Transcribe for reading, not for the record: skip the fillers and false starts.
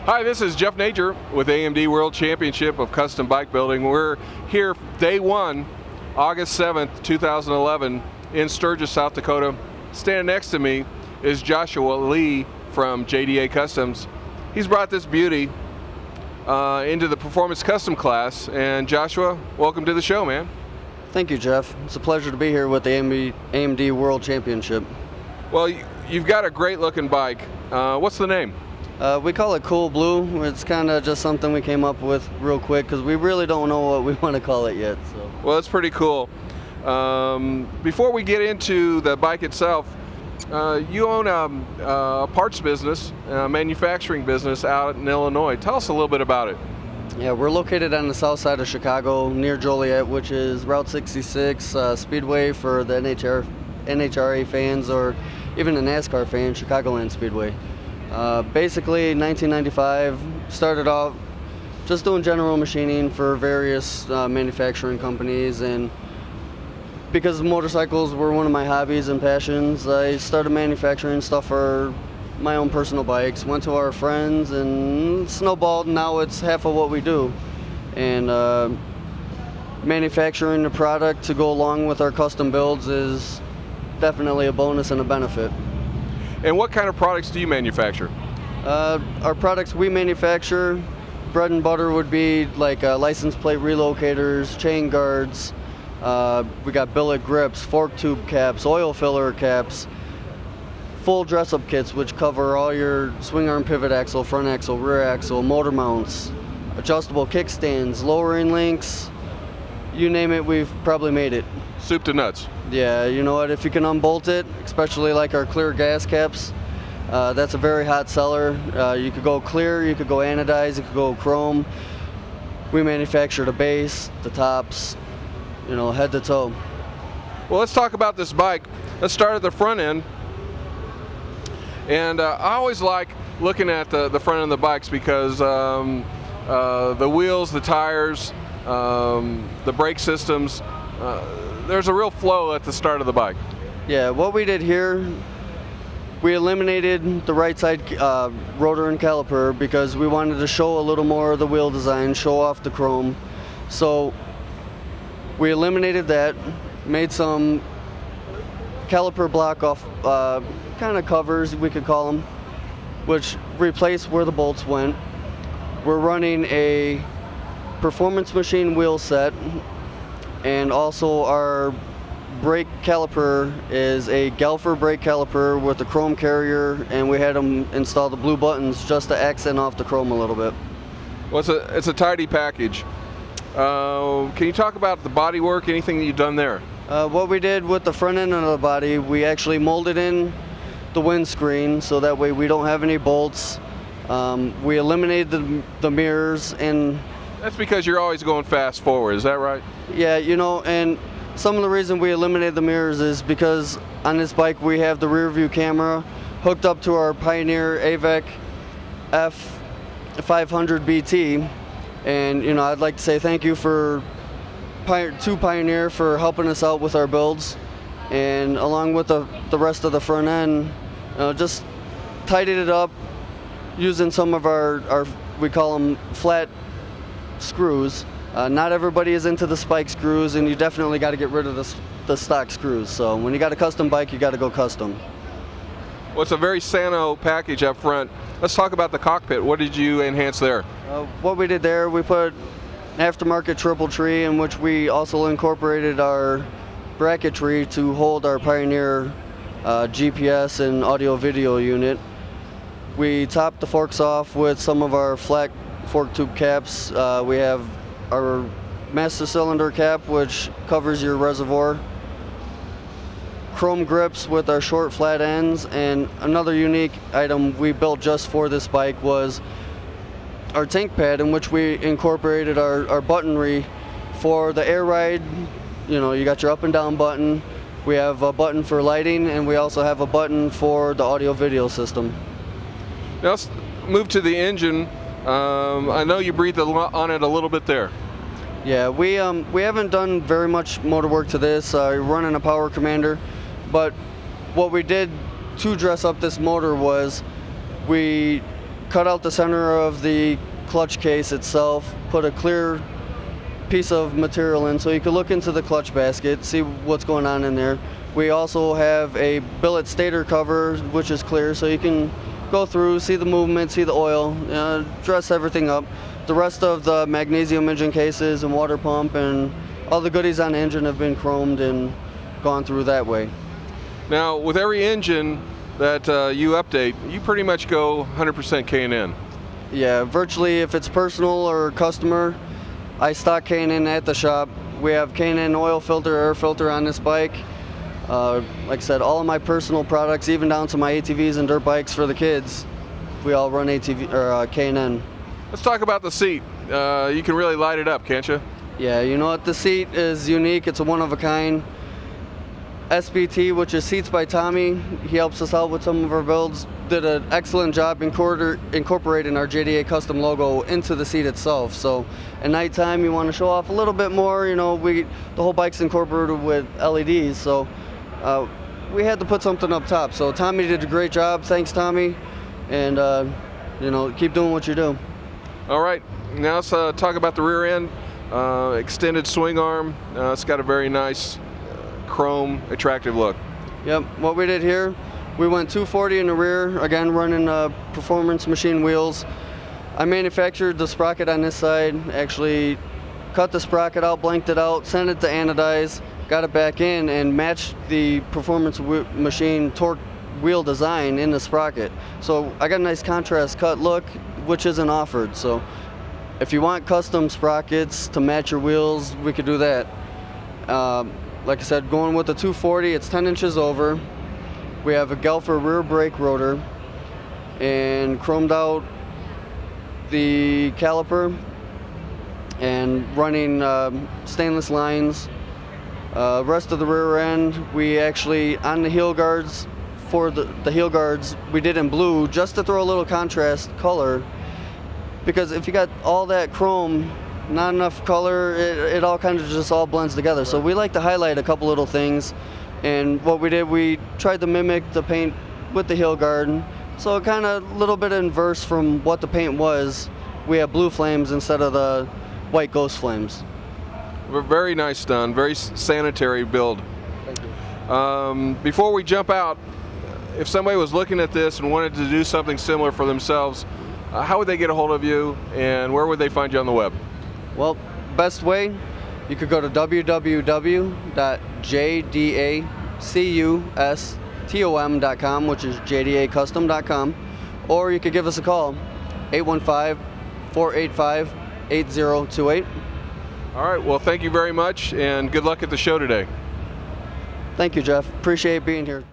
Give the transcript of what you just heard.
Hi, this is Jeff Nager with AMD World Championship of Custom Bike Building. We're here day one, August 7th, 2011 in Sturgis, South Dakota. Standing next to me is Joshua Lee from JDA Customs. He's brought this beauty into the Performance Custom class. And Joshua, welcome to the show, man. Thank you, Jeff. It's a pleasure to be here with the AMD World Championship. Well, you've got a great looking bike. What's the name? We call it Cool Blue. It's kind of just something we came up with real quick because we really don't know what we want to call it yet. So. Well, it's pretty cool. Before we get into the bike itself, you own a parts business, a manufacturing business out in Illinois. Tell us a little bit about it. Yeah, we're located on the south side of Chicago, near Joliet, which is Route 66 Speedway for the NHRA fans or even the NASCAR fans, Chicagoland Speedway. Basically, 1995, started out just doing general machining for various manufacturing companies, and because motorcycles were one of my hobbies and passions, I started manufacturing stuff for my own personal bikes, went to our friends and snowballed, and now it's half of what we do. And manufacturing the product to go along with our custom builds is definitely a bonus and a benefit. And what kind of products do you manufacture? Our products we manufacture, bread and butter would be like license plate relocators, chain guards, we got billet grips, fork tube caps, oil filler caps, full dress-up kits which cover all your swing arm pivot axle, front axle, rear axle, motor mounts, adjustable kickstands, lowering links, you name it, we've probably made it. Soup to nuts. Yeah, you know what, if you can unbolt it, especially like our clear gas caps, that's a very hot seller. You could go clear, you could go anodized, you could go chrome. We manufacture the base, the tops, you know, head to toe. Well, let's talk about this bike. Let's start at the front end. And I always like looking at the front end of the bikes because the wheels, the tires, the brake systems, there's a real flow at the start of the bike. Yeah, what we did here, we eliminated the right side rotor and caliper because we wanted to show a little more of the wheel design, show off the chrome. So we eliminated that, made some caliper block off kind of covers, we could call them, which replaced where the bolts went. We're running a performance machine wheel set, and also our brake caliper is a Galfer brake caliper with a chrome carrier, and we had them install the blue buttons just to accent off the chrome a little bit. Well, it's a tidy package. Can you talk about the body work, anything that you've done there? What we did with the front end of the body, we actually molded in the windscreen so that way we don't have any bolts. We eliminated the mirrors, and that's because you're always going fast forward, is that right? Yeah, you know, and some of the reason we eliminated the mirrors is because on this bike we have the rear view camera hooked up to our Pioneer AVEC F500 BT, and you know, I'd like to say thank you to Pioneer for helping us out with our builds, and along with the rest of the front end, just tidied it up using some of our we call them flat screws. Not everybody is into the spike screws, and you definitely got to get rid of the stock screws. So when you got a custom bike, you got to go custom. Well, it's a very Sano package up front. Let's talk about the cockpit. What did you enhance there? What we did there, we put an aftermarket triple tree in which we also incorporated our bracketry to hold our Pioneer GPS and audio video unit. We topped the forks off with some of our flat fork tube caps. We have our master cylinder cap, which covers your reservoir, chrome grips with our short flat ends, and another unique item we built just for this bike was our tank pad, in which we incorporated our buttonry for the air ride. You know, you got your up and down button, we have a button for lighting, and we also have a button for the audio video system. Now let's move to the engine. I know you breathed on it a little bit there. Yeah, we haven't done very much motor work to this. We're running a Power Commander, but what we did to dress up this motor was we cut out the center of the clutch case itself, put a clear piece of material in so you can look into the clutch basket, see what's going on in there. We also have a billet stator cover, which is clear, so you can go through, see the movement, see the oil, dress everything up. The rest of the magnesium engine cases and water pump and all the goodies on the engine have been chromed and gone through that way. Now, with every engine that you update, you pretty much go 100% K&N. Yeah, virtually if it's personal or customer, I stock K&N at the shop. We have K&N oil filter, air filter on this bike. Like I said, all of my personal products, even down to my ATVs and dirt bikes for the kids, we all run K&N. Let's talk about the seat. You can really light it up, can't you? Yeah, you know what? The seat is unique. It's a one-of-a-kind. SBT, which is Seats by Tommy, he helps us out with some of our builds, did an excellent job incorporating our JDA custom logo into the seat itself. So at nighttime you want to show off a little bit more, you know, the whole bike's incorporated with LEDs, so we had to put something up top. So Tommy did a great job. Thanks, Tommy, and you know, keep doing what you do. All right, now let's talk about the rear end. Extended swing arm. It's got a very nice chrome attractive look. Yep, what we did here, we went 240 in the rear, again running performance machine wheels. I manufactured the sprocket on this side, actually cut the sprocket out, blanked it out, sent it to anodize, got it back in and matched the performance machine torque wheel design in the sprocket. So I got a nice contrast cut look, which isn't offered. So if you want custom sprockets to match your wheels, we could do that. Like I said, going with the 240, it's 10 inches over. We have a Gelfer rear brake rotor and chromed out the caliper and running stainless lines. Rest of the rear end, we actually, on the heel guards, for the heel guards, we did in blue just to throw a little contrast color, because if you got all that chrome, not enough color, it all kind of just all blends together. Right. So we like to highlight a couple little things, and what we did, we tried to mimic the paint with the heel guard, so kind of a little bit inverse from what the paint was. We have blue flames instead of the white ghost flames. Very nice done, very sanitary build. Thank you. Before we jump out, if somebody was looking at this and wanted to do something similar for themselves, how would they get a hold of you, and where would they find you on the web? Well, best way, you could go to www.jdacustom.com, which is jdacustom.com, or you could give us a call, 815-485-8028. All right, well, thank you very much, and good luck at the show today. Thank you, Jeff. Appreciate being here.